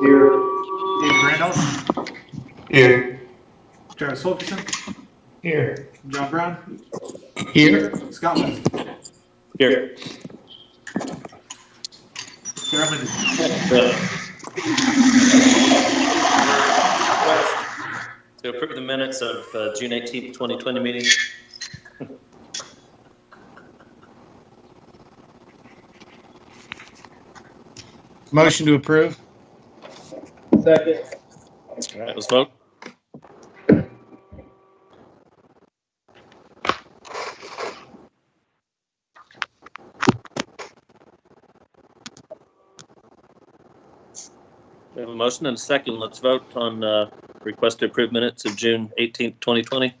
Here. David Randolph. Here. Travis Fulkerson. Here. John Brown. Here. Scott West. Here. Chairman. To approve the minutes of June 18th, 2020 meeting. Motion to approve. Second. All right, let's vote. We have a motion and a second. Let's vote on request to approve minutes of June 18th, 2020.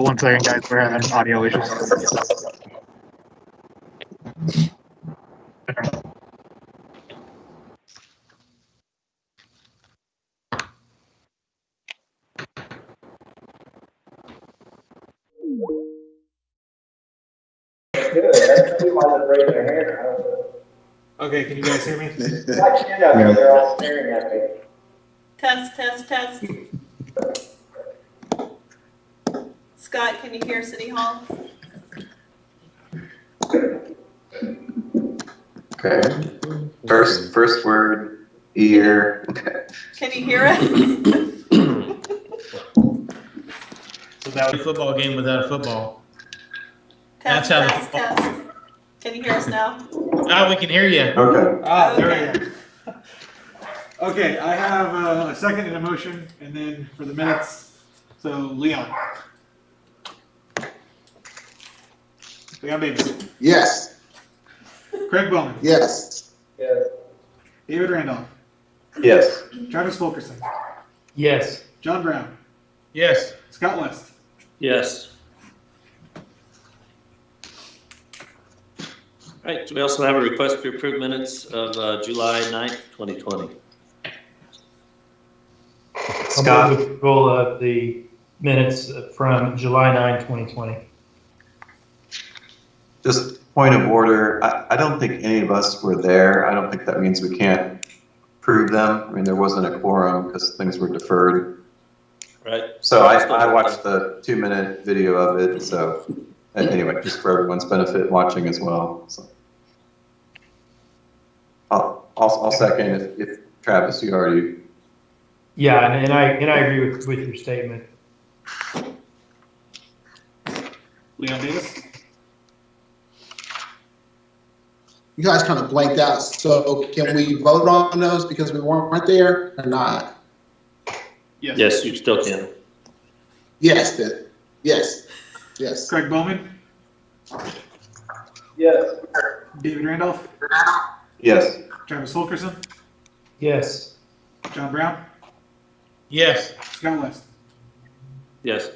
One second, guys. We're having audio issues. Okay, can you guys hear me? They're all staring at me. Test, test, test. Scott, can you hear City Hall? Okay. First word, ear. Okay. Can you hear us? So that was a football game without a football. Test, That's how test, test. Can you hear us now? Ah, we can hear you. Okay. Ah, there Okay. we go. Okay, I have a second and a motion, and then for the minutes, so Leon. Leon Davis. Yes. Craig Bowman. Yes. David Randolph. Yes. Travis Fulkerson. Yes. John Brown. Yes. Scott West. Yes. All right, we also have a request to approve minutes of July 9th, 2020. Scott. Approval of the minutes from July 9, 2020. Just point of order. I don't think any of us were there. I don't think that means we can't prove them. I mean, there wasn't a quorum because things were deferred. Right. So I watched the 2-minute video of it. So anyway, just for everyone's benefit watching as well. So. I'll second if Travis, you already. Yeah, and I agree with your statement. Leon Davis. You guys kind of blanked out. So can we vote on those because we weren't there or not? Yes. Yes, you still can. Yes. Then. Yes. Yes. Craig Bowman. Yes. David Randolph. Yes. Travis Fulkerson. Yes. John Brown. Yes. Scott West. Yes.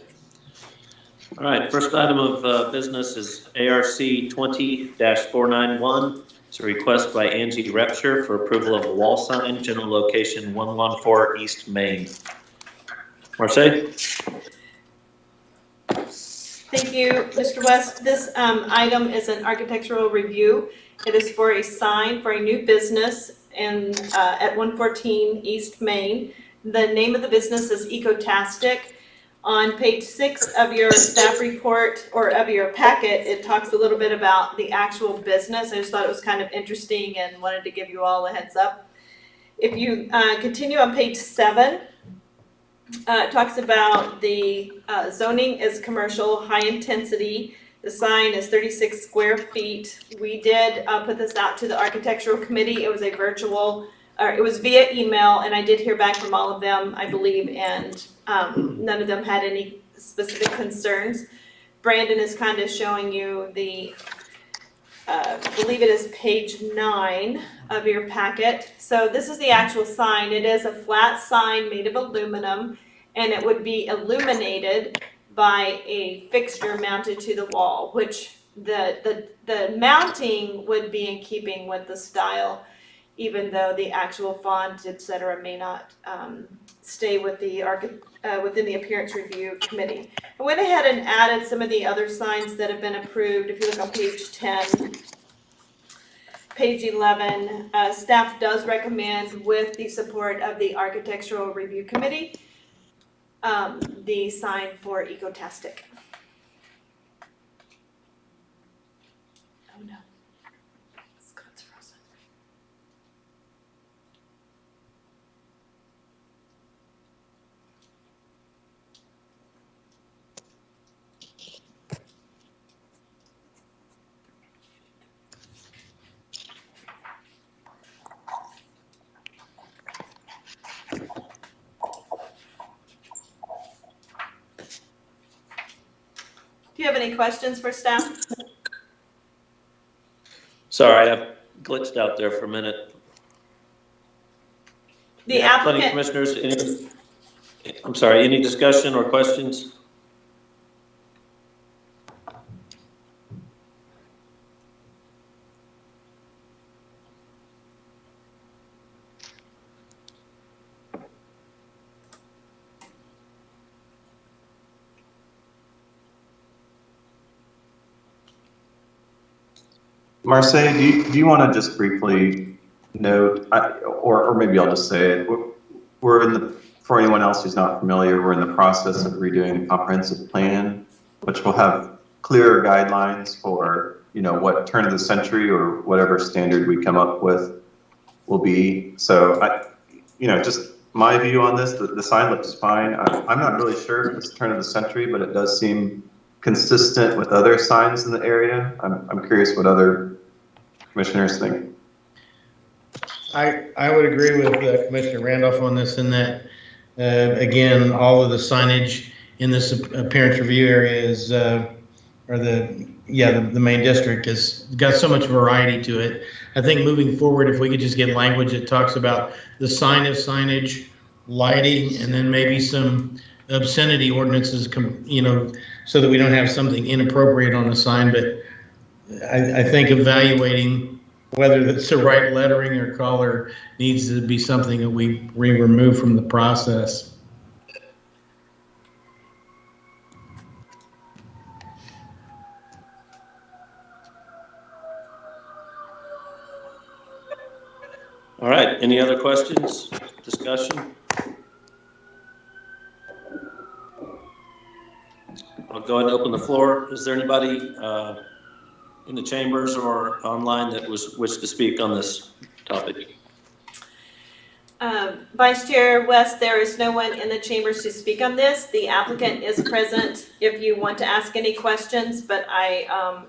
All right, first item of business is ARC 20-491. It's a request by Angie Repsher for approval of a wall sign, general location 114 East Main. Marseille? Thank you, Mr. West. This item is an architectural review. It is for a sign for a new business at 114 East Main. The name of the business is Ecotastic. On page 6 of your staff report or of your packet, it talks a little bit about the actual business. I just thought it was kind of interesting and wanted to give you all a heads up. If you continue on page 7, it talks about the zoning is commercial, high intensity. The sign is 36 square feet. We did put this out to the architectural committee. It was a virtual, it was via email, and I did hear back from all of them, I believe, and none of them had any specific concerns. Brandon is kind of showing you the, I believe it is page 9 of your packet. So this is the actual sign. It is a flat sign made of aluminum, and it would be illuminated by a fixture mounted to the wall, which the mounting would be in keeping with the style, even though the actual font, et cetera, may not stay with the within the appearance review committee. I went ahead and added some of the other signs that have been approved. If you look on page 10, page 11, staff does recommend, with the support of the architectural review committee, the sign for Ecotastic. Oh no, Scott's frozen. Do you have any questions for staff? Sorry, I glitched out there for a minute. The Yeah, Planning applicant, commissioners, any discussion or questions? Marseille, do you want to just briefly note, or maybe I'll just say it, we're in the, for anyone else who's not familiar, we're in the process of redoing the comprehensive plan, which will have clearer guidelines for, what turn of the century or whatever standard we come up with will be. So just my view on this, the sign looks fine. I'm not really sure if it's turn of the century, but it does seem consistent with other signs in the area. I'm curious what other commissioners think. I would agree with Commissioner Randolph on this in that, again, all of the signage in this appearance review area is, the main district has got so much variety to it. I think moving forward, if we could just get language that talks about the sign of signage, lighting, and then maybe some obscenity ordinances, so that we don't have something inappropriate on the sign. But I think evaluating whether that's the right lettering or color needs to be something that we remove from the process. All right, any other questions, discussion? I'll go ahead and open the floor. Is there anybody in the chambers or online that wish to speak on this topic? Vice Chair West, there is no one in the chambers to speak on this. The applicant is present if you want to ask any questions, but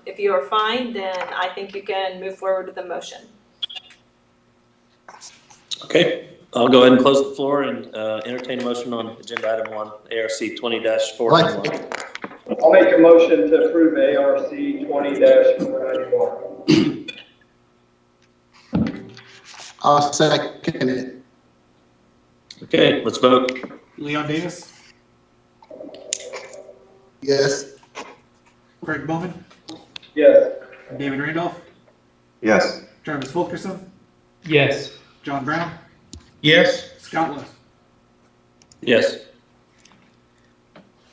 if you are fine, then I think you can move forward with the motion. Okay, I'll go ahead and close the floor and entertain a motion on agenda item 1, ARC 20-491. I'll make a motion to approve ARC 20-491. I'll second it. Okay, let's vote. Leon Davis, Yes. Craig Bowman, Yes. David Randolph, Yes. Travis Fulkerson, Yes. John Brown, Yes. Scott West. Yes.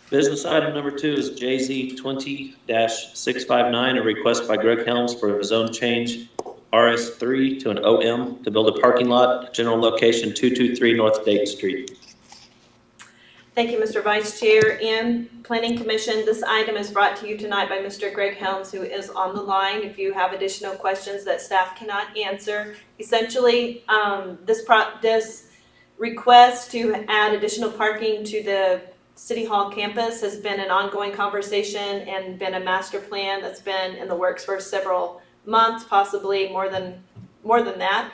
Business item number 2 is JZ 20-659, a request by Greg Helms for a zone change RS3 to an OM to build a parking lot at general location 223 North Dayton Street. Thank you, Mr. Vice Chair and Planning Commission. This item is brought to you tonight by Mr. Greg Helms, who is on the line. If you have additional questions that staff cannot answer, essentially, this request to add additional parking to the City Hall campus has been an ongoing conversation and been a master plan that's been in the works for several months, possibly more than that.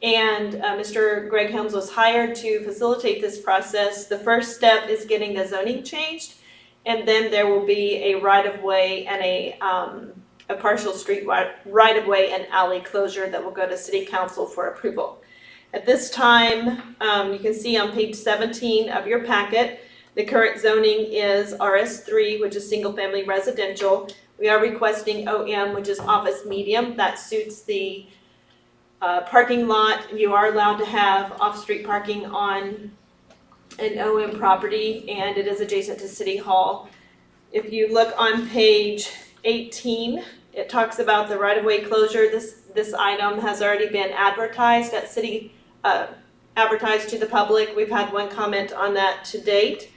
And Mr. Greg Helms was hired to facilitate this process. The first step is getting the zoning changed, and then there will be a right-of-way and a partial street right-of-way and alley closure that will go to City Council for approval. At this time, you can see on page 17 of your packet, the current zoning is RS3, which is single-family residential. We are requesting OM, which is office medium. That suits the parking lot. You are allowed to have off-street parking on an OM property, and it is adjacent to City Hall. If you look on page 18, it talks about the right-of-way closure. This item has already been advertised at city, advertised to the public. We've had one comment on that to date.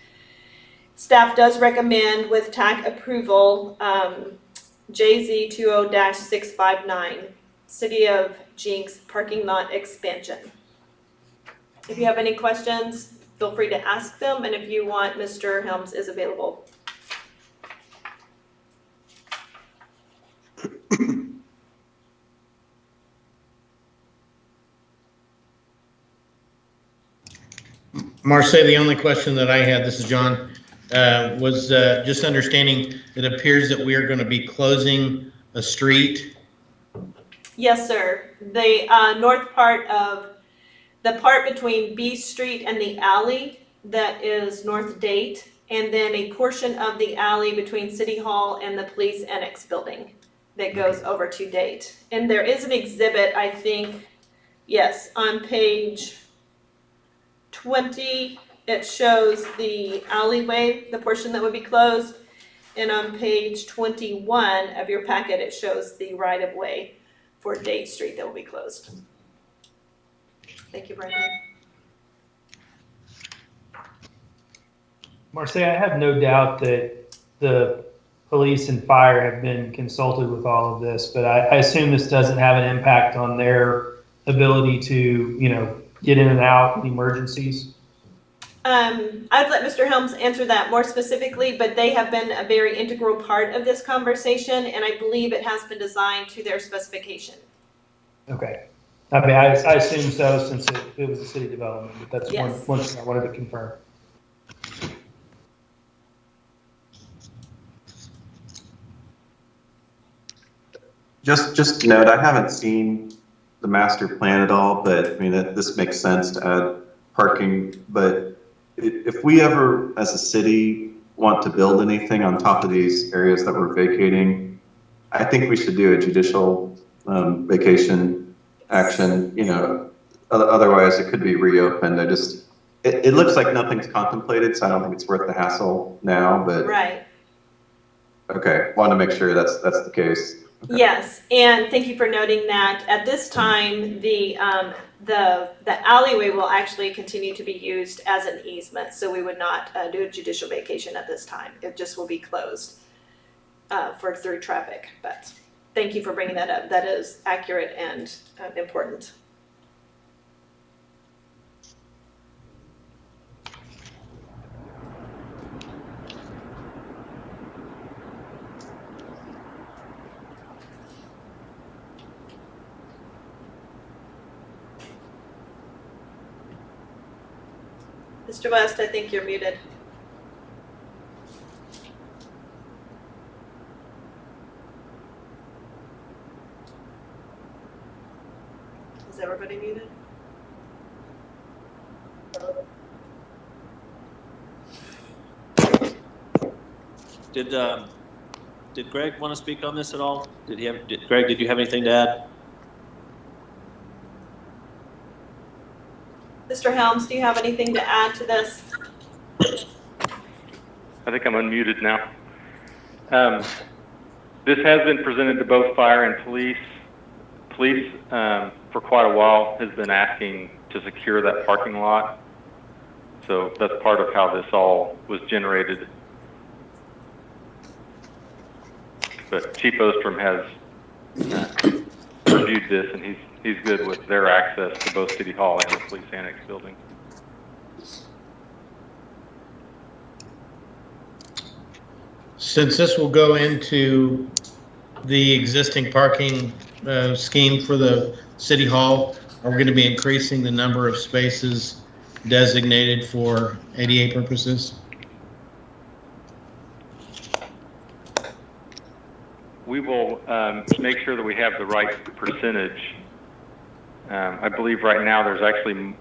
Staff does recommend with TAC approval, JZ 20-659, City of Jinx parking lot expansion. If you have any questions, feel free to ask them, and if you want, Mr. Helms is available. Marce, the only question that I had, this is John, was just understanding, it appears that we are going to be closing a street. Yes, sir. The north part of the part between B Street and the alley that is North Date, and then a portion of the alley between City Hall and the police annex building that goes over to Date. And there is an exhibit, I think, yes, on page 20, it shows the alleyway, the portion that would be closed. And on page 21 of your packet, it shows the right-of-way for Date Street that will be closed. Thank you, Brandon. Marce, I have no doubt that the police and fire have been consulted with all of this, but I assume this doesn't have an impact on their ability to, get in and out in emergencies. I'd let Mr. Helms answer that more specifically, but they have been a very integral part of this conversation, and I believe it has been designed to their specification. Okay. I mean, I assume so since it was a city development, but that's Yes. one thing I wanted to confirm. Just to note, I haven't seen the master plan at all, but I mean, this makes sense to add parking. But if we ever, as a city, want to build anything on top of these areas that we're vacating, I think we should do a judicial vacation action. Otherwise it could be reopened. It looks like nothing's contemplated, so I don't think it's worth the hassle now. But Right. Okay, want to make sure that's the case. Okay. Yes, and thank you for noting that. At this time, the alleyway will actually continue to be used as an easement, so we would not do a judicial vacation at this time. It just will be closed for through traffic. But thank you for bringing that up. That is accurate and important. Mr. West, I think you're muted. Is everybody muted? Did Greg want to speak on this at all? Greg, did you have anything to add? Mr. Helms, do you have anything to add to this? I think I'm unmuted now. This has been presented to both fire and police. Police, for quite a while, has been asking to secure that parking lot. So that's part of how this all was generated. But Chief Ostrom has reviewed this, and he's good with their access to both City Hall and the police annex building. Since this will go into the existing parking scheme for the City Hall, are we going to be increasing the number of spaces designated for ADA purposes? We will make sure that we have the right percentage. I believe right now there's actually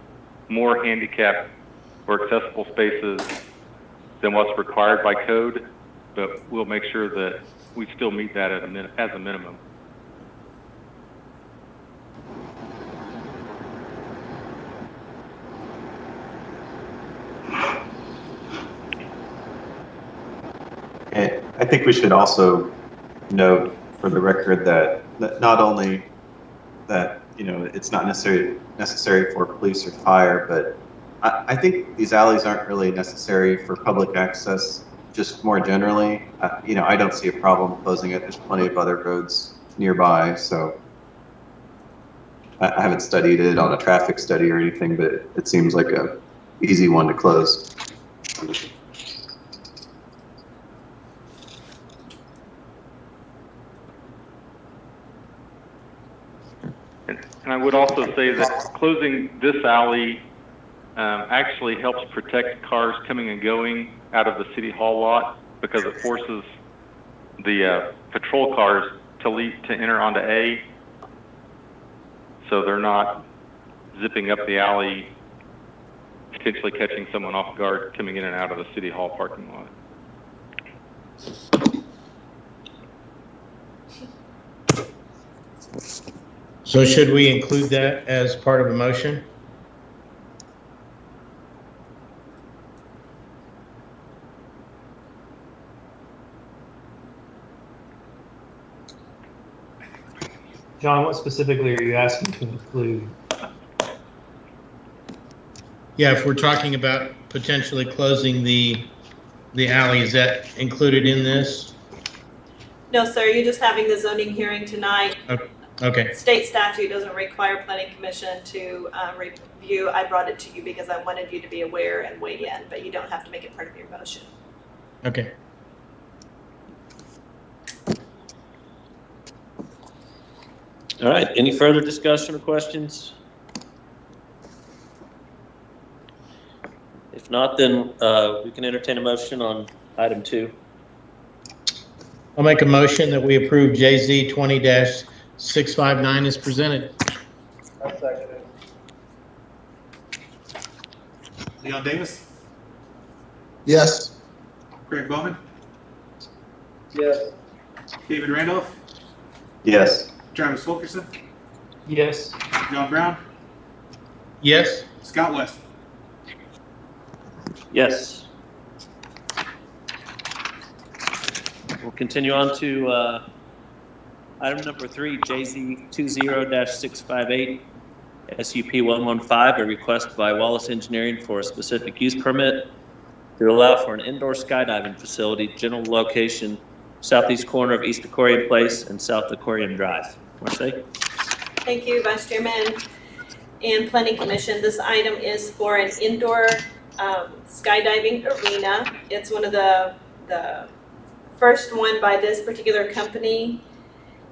more handicap or accessible spaces than what's required by code, but we'll make sure that we still meet that as a minimum. And I think we should also note for the record that not only that, it's not necessary for police or fire, but I think these alleys aren't really necessary for public access, just more generally. I don't see a problem closing it. There's plenty of other roads nearby, so I haven't studied it on a traffic study or anything, but it seems like a easy one to close. And I would also say that closing this alley actually helps protect cars coming and going out of the City Hall lot, because it forces the patrol cars to enter onto A, so they're not zipping up the alley, potentially catching someone off guard coming in and out of the City Hall parking lot. So should we include that as part of a motion? John, what specifically are you asking to include? Yeah, if we're talking about potentially closing the alley, is that included in this? No, sir, you're just having the zoning hearing tonight. Okay, State statute doesn't require planning commission to review. I brought it to you because I wanted you to be aware and weigh in, but you don't have to make it part of your motion. okay. All right, any further discussion or questions? If not, then we can entertain a motion on item 2. I'll make a motion that we approve JZ 20-659 as presented. I second it. Leon Davis, Yes. Greg Bowman, Yes. David Randolph, Yes. Travis Fulkerson, Yes. John Brown, Yes? Scott West. Yes. We'll continue on to item number 3, JZ 20-658, SUP 115, a request by Wallace Engineering for a specific use permit to allow for an indoor skydiving facility, general location, southeast corner of East Aquarium Place and South Aquarium Drive. Marcy? Thank you, Vice Chairman and Planning Commission. This item is for an indoor skydiving arena. It's one of the first one by this particular company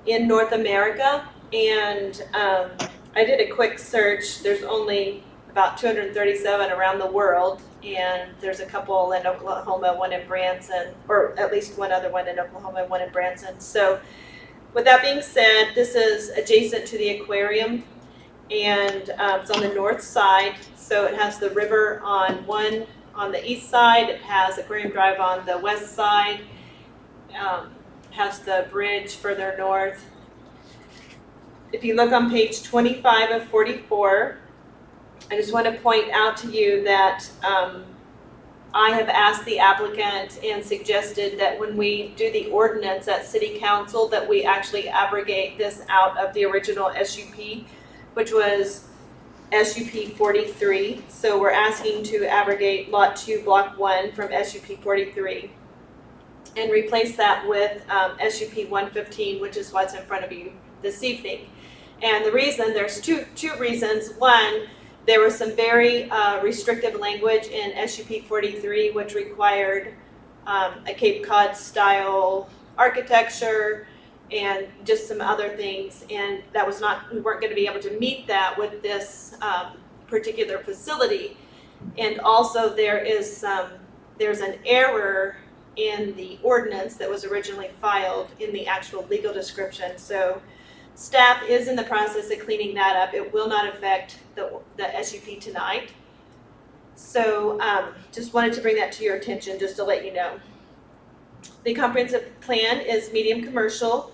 in North America. And I did a quick search. There's only about 237 around the world. And there's a couple in Oklahoma, one in Branson, or at least one other one in Oklahoma, one in Branson. So with that being said, this is adjacent to the aquarium, and it's on the north side. So it has the river on the east side. It has Aquarium Drive on the west side. Has the bridge further north. If you look on page 25 of 44, I just want to point out to you that I have asked the applicant and suggested that when we do the ordinance at City Council, that we actually abrogate this out of the original SUP, which was SUP 43. So we're asking to abrogate Lot 2, Block 1 from SUP 43 and replace that with SUP 115, which is what's in front of you this evening. And the reason, there's two reasons. One, there was some very restrictive language in SUP 43, which required a Cape Cod style architecture and just some other things. And that was not, we weren't going to be able to meet that with this particular facility. And also there's an error in the ordinance that was originally filed in the actual legal description. So staff is in the process of cleaning that up. It will not affect the SUP tonight. So just wanted to bring that to your attention just to let you know. The comprehensive plan is medium commercial.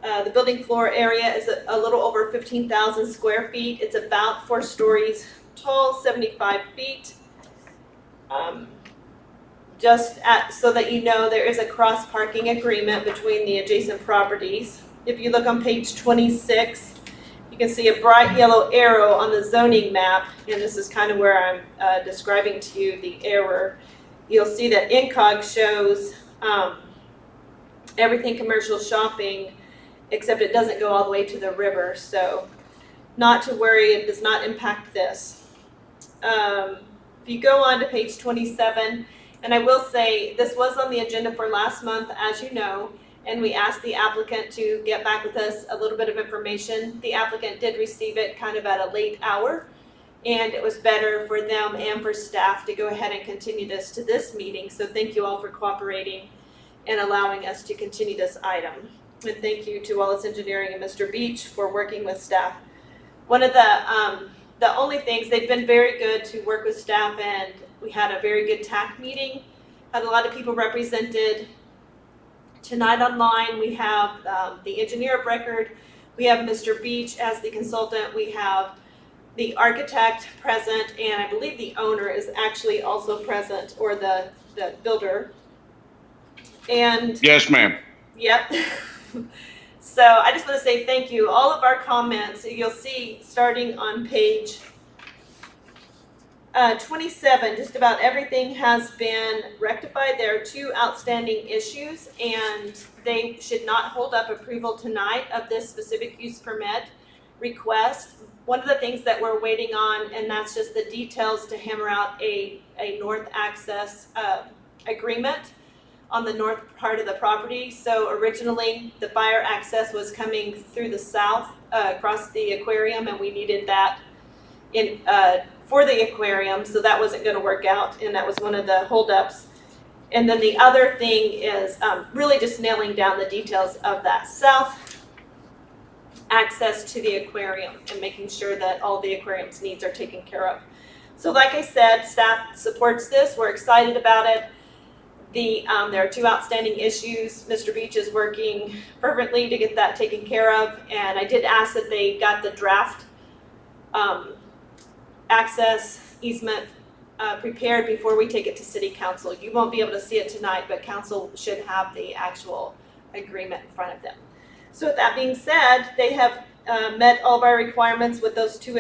The building floor area is a little over 15,000 square feet. It's about 4 stories tall, 75 feet. So that you know, there is a cross parking agreement between the adjacent properties. If you look on page 26, you can see a bright yellow arrow on the zoning map, and this is kind of where I'm describing to you the error. You'll see that INCOG shows everything commercial shopping, except it doesn't go all the way to the river. So not to worry, it does not impact this. If you go on to page 27, and I will say this was on the agenda for last month, as you know, and we asked the applicant to get back with us a little bit of information. The applicant did receive it kind of at a late hour, and it was better for them and for staff to go ahead and continue this to this meeting. So thank you all for cooperating and allowing us to continue this item. And thank you to Wallace Engineering and Mr. Beach for working with staff. One of the only things, they've been very good to work with staff, and we had a very good TAC meeting. Had a lot of people represented. Tonight online, we have the engineer of record. We have Mr. Beach as the consultant. We have the architect present, and I believe the owner is actually also present, or the builder. And yes, ma'am. yep. So I just want to say thank you. All of our comments, you'll see starting on page 27, just about everything has been rectified. There are 2 outstanding issues, and they should not hold up approval tonight of this specific use permit request. One of the things that we're waiting on, and that's just the details to hammer out a north access agreement on the north part of the property. So originally the fire access was coming through the south across the aquarium, and we needed that in for the aquarium, so that wasn't going to work out, and that was one of the holdups. And then the other thing is really just nailing down the details of that south access to the aquarium and making sure that all the aquarium's needs are taken care of. So like I said, staff supports this. We're excited about it. There are 2 outstanding issues. Mr. Beach is working fervently to get that taken care of, and I did ask that they got the draft access easement prepared before we take it to City Council. You won't be able to see it tonight, but Council should have the actual agreement in front of them. So with that being said, they have met all of our requirements with those 2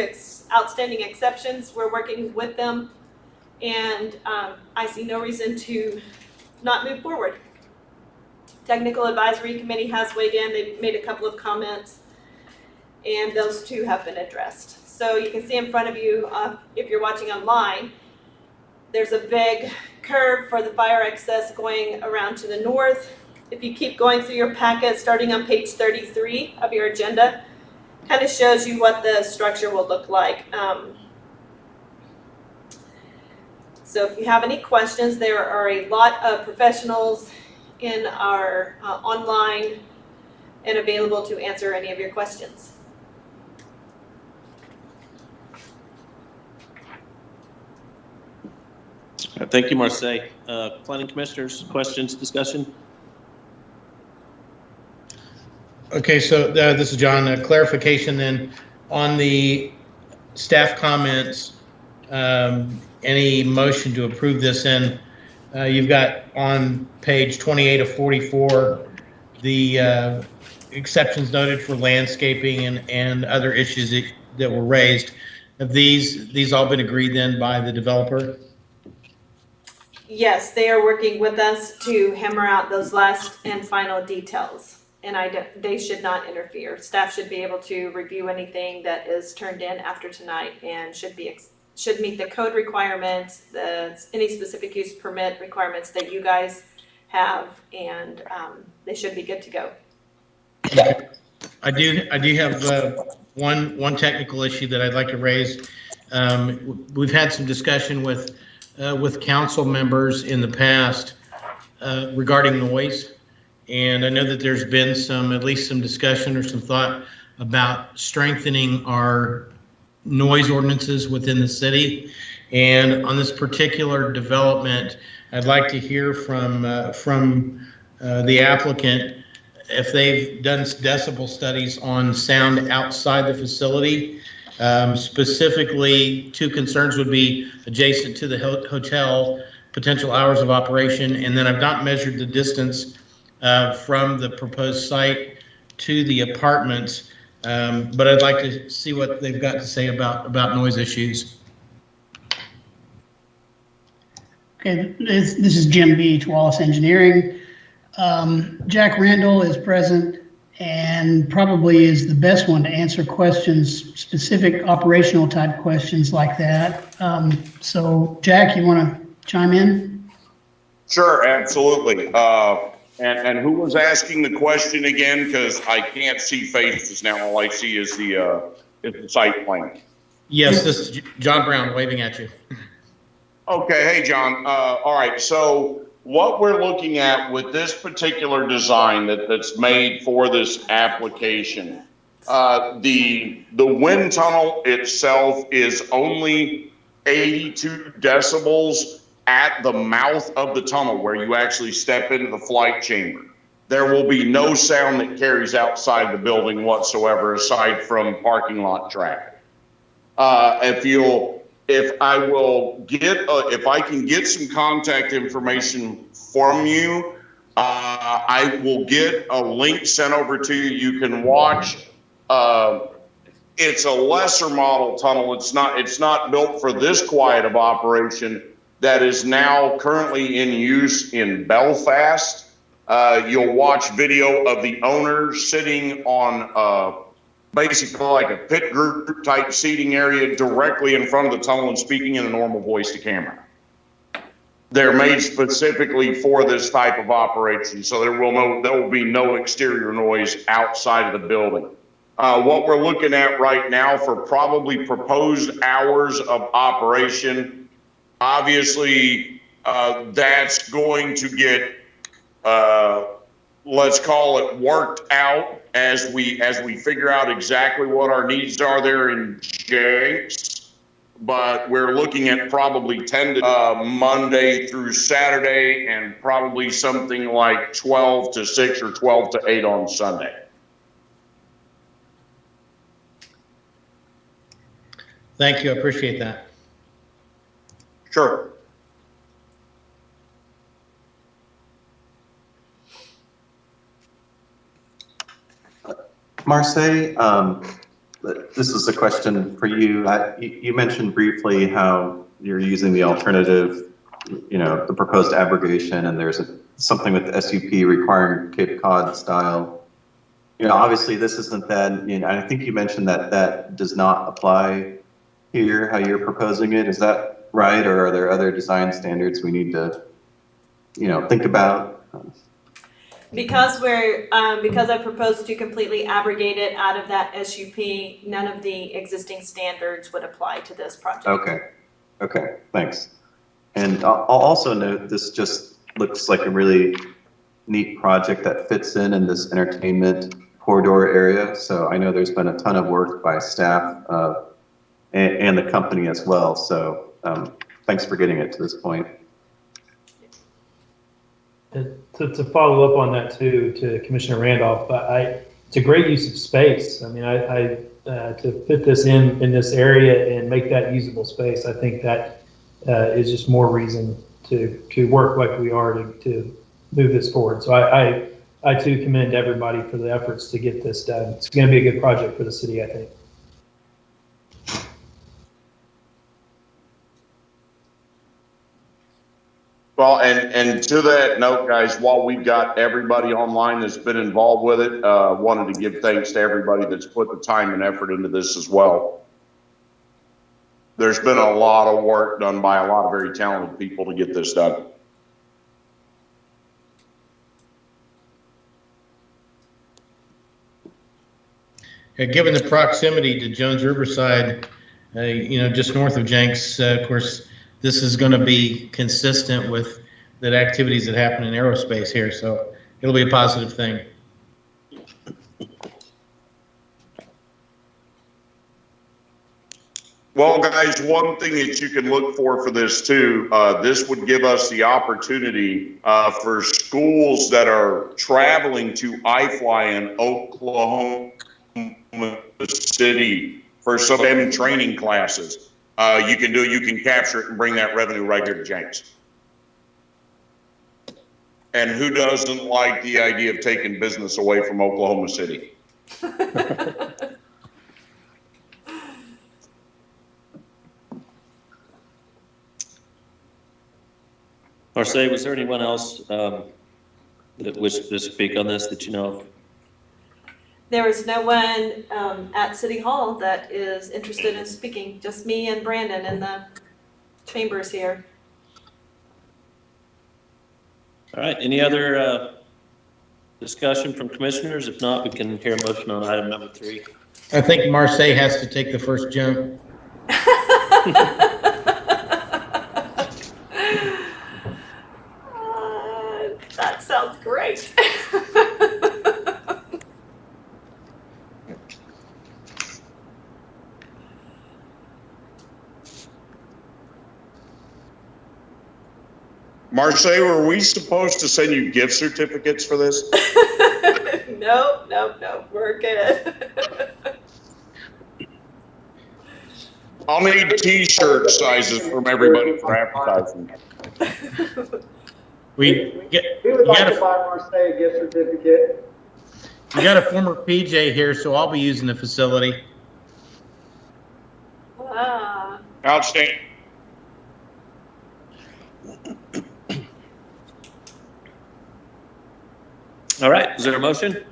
outstanding exceptions. We're working with them, and I see no reason to not move forward. Technical Advisory Committee has weighed in. They've made a couple of comments, and those 2 have been addressed. So you can see in front of you, if you're watching online, there's a big curve for the fire access going around to the north. If you keep going through your packet, starting on page 33 of your agenda, kind of shows you what the structure will look like. So if you have any questions, there are a lot of professionals in our online and available to answer any of your questions. Thank you, Marseille. Planning Commissioners, questions, discussion? Okay, so this is John. Clarification then on the staff comments. Any motion to approve this? And you've got on page 28 of 44 the exceptions noted for landscaping and other issues that were raised. Have these all been agreed then by the developer? Yes, they are working with us to hammer out those last and final details, and they should not interfere. Staff should be able to review anything that is turned in after tonight, and should meet the code requirements, any specific use permit requirements that you guys have, and they should be good to go. I do have one technical issue that I'd like to raise. We've had some discussion with council members in the past regarding noise, and I know that there's been at least some discussion or some thought about strengthening our noise ordinances within the city. And on this particular development, I'd like to hear from the applicant if they've done decibel studies on sound outside the facility. Specifically, two concerns would be adjacent to the hotel, potential hours of operation, and then I've not measured the distance from the proposed site to the apartments, but I'd like to see what they've got to say about noise issues. Okay, this is Jim Beach, Wallace Engineering. Jack Randall is present and probably is the best one to answer questions, specific operational type questions like that. So Jack, you want to chime in? Sure, absolutely. And who was asking the question again? Because I can't see faces now. All I see is the site plan. Yes, this is John Brown waving at you. Okay, hey John. All right, so what we're looking at with this particular design that's made for this application, the wind tunnel itself is only 82 decibels at the mouth of the tunnel where you actually step into the flight chamber. There will be no sound that carries outside the building whatsoever aside from parking lot traffic. If I can get some contact information from you, I will get a link sent over to you. You can watch. It's a lesser model tunnel. It's not built for this quiet of operation that is now currently in use in Belfast. You'll watch video of the owner sitting on basically like a pit group type seating area directly in front of the tunnel and speaking in a normal voice to camera. They're made specifically for this type of operation, so there will be no exterior noise outside of the building. What we're looking at right now for probably proposed hours of operation, obviously that's going to get let's call it worked out as we figure out exactly what our needs are there in Jinx. But we're looking at probably 10 to Monday through Saturday and probably something like 12 to 6 or 12 to 8 on Sunday. Thank you, I appreciate that. Sure. Marseille, this is a question for you. You mentioned briefly how you're using the alternative, the proposed abrogation, and there's something with the SUP requiring Cape Cod style. Obviously this isn't that, I think you mentioned that does not apply here, how you're proposing it. Is that right? Or are there other design standards we need to, think about? Because I proposed to completely abrogate it out of that SUP, none of the existing standards would apply to this project. Okay, thanks. And I'll also note this just looks like a really neat project that fits in this entertainment corridor area. So I know there's been a ton of work by staff and the company as well. So thanks for getting it to this point. To follow up on that too, to Commissioner Randolph, it's a great use of space. I mean, to fit this in this area and make that usable space, I think that is just more reason to work like we are to move this forward. So I too commend everybody for the efforts to get this done. It's going to be a good project for the city, I think. Well, and to that note, guys, while we've got everybody online that's been involved with it, wanted to give thanks to everybody that's put the time and effort into this as well. There's been a lot of work done by a lot of very talented people to get this done. Given the proximity to Jones Riverside, just north of Jenks, of course, this is going to be consistent with the activities that happen in aerospace here, so it'll be a positive thing. Well, guys, one thing that you can look for this too, this would give us the opportunity for schools that are traveling to iFly in Oklahoma City for some STEM training classes. You can capture it and bring that revenue right here to Jenks. And who doesn't like the idea of taking business away from Oklahoma City? Marseille, was there anyone else that wished to speak on this that you know of? There is no one at City Hall that is interested in speaking, just me and Brandon in the chambers here. All right, any other discussion from commissioners? If not, we can hear a motion on item number 3. I think Marseille has to take the first jump. That sounds great. Marseille, were we supposed to send you gift certificates for this? Nope, we're good. I'll need t-shirt sizes from everybody for advertising. We would like to buy Marseille a gift certificate. You got a former PJ here, so I'll be using the facility. Ah. Outstanding. All right, is there a motion?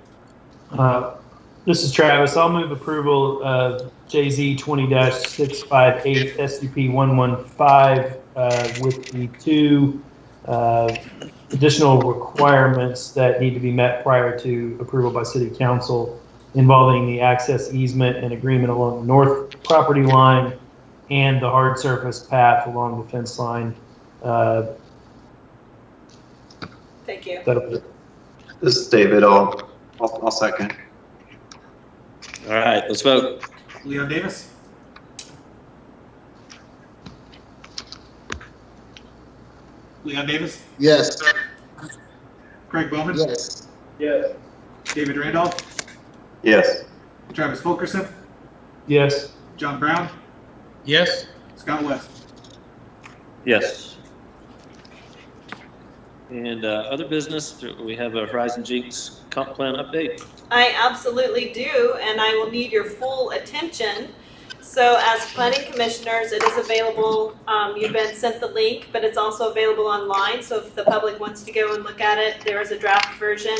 This is Travis. I'll move approval of JZ 20-658 SCP 115 with the 2 additional requirements that need to be met prior to approval by City Council involving the access easement and agreement along the north property line and the hard surface path along the fence line. Thank you. That'll be it. This is David. I'll second. All right, let's vote. Leon Davis? Leon Davis? Yes. Craig Bowman? Yes. Yes. David Randolph? Yes. Travis Fulkerson? Yes. John Brown? Yes? Scott West? Yes. And other business, we have a Horizon Jinx comp plan update. I absolutely do, and I will need your full attention. So as planning commissioners, it is available, you've been sent the link, but it's also available online. So if the public wants to go and look at it, there is a draft version.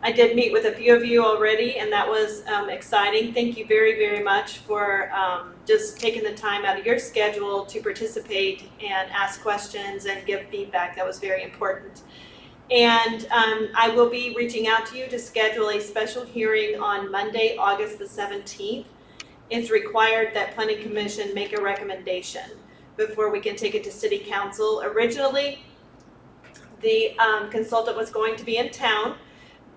I did meet with a few of you already, and that was exciting. Thank you very, very much for just taking the time out of your schedule to participate and ask questions and give feedback. That was very important. And I will be reaching out to you to schedule a special hearing on Monday, August the 17th. It's required that Planning Commission make a recommendation before we can take it to City Council. Originally, the consultant was going to be in town,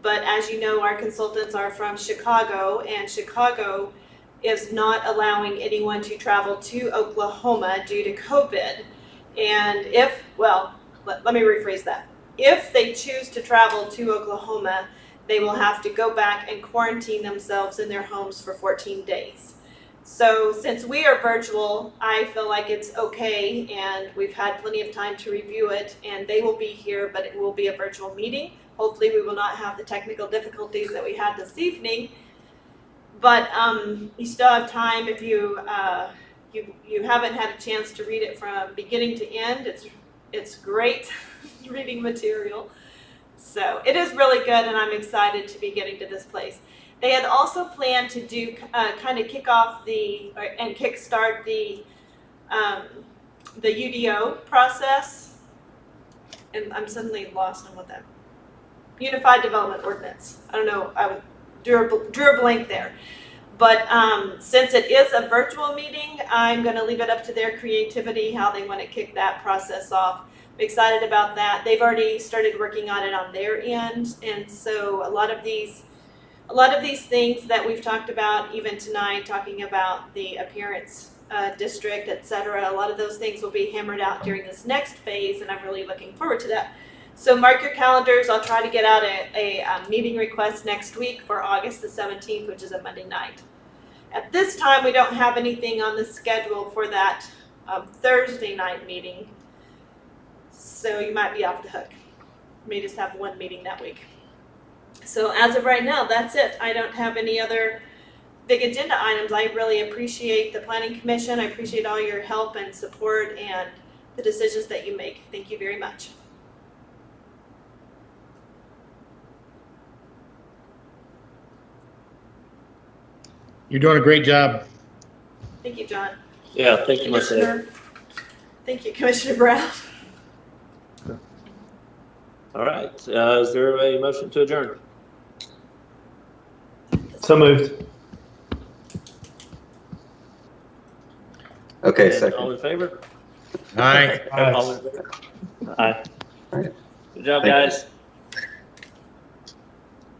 but as you know, our consultants are from Chicago, and Chicago is not allowing anyone to travel to Oklahoma due to COVID. And let me rephrase that. If they choose to travel to Oklahoma, they will have to go back and quarantine themselves in their homes for 14 days. So since we are virtual, I feel like it's okay, and we've had plenty of time to review it, and they will be here, but it will be a virtual meeting. Hopefully we will not have the technical difficulties that we had this evening. But you still have time if you haven't had a chance to read it from beginning to end. It's great reading material. So it is really good, and I'm excited to be getting to this place. They had also planned to do kind of kick off and kickstart the UDO process. And I'm suddenly lost on what that Unified Development Ordinance. I don't know. I drew a blank there. But since it is a virtual meeting, I'm going to leave it up to their creativity how they want to kick that process off. I'm excited about that. They've already started working on it on their end, and so a lot of these things that we've talked about, even tonight, talking about the appearance district, et cetera. A lot of those things will be hammered out during this next phase, and I'm really looking forward to that. So mark your calendars. I'll try to get out a meeting request next week for August the 17th, which is a Monday night. At this time, we don't have anything on the schedule for that Thursday night meeting, so you might be off the hook. We may just have one meeting that week. So as of right now, that's it. I don't have any other big agenda items. I really appreciate the Planning Commission. I appreciate all your help and support and the decisions that you make. Thank you very much. You're doing a great job. Thank you, John. Yeah, thank you, Marcel. Commissioner. Thank you, Commissioner Brown. All right, is there a motion to adjourn? So moved. Okay, And second. all in favor? All right. All in favor? Aye. All right. Good job, Thank you. guys.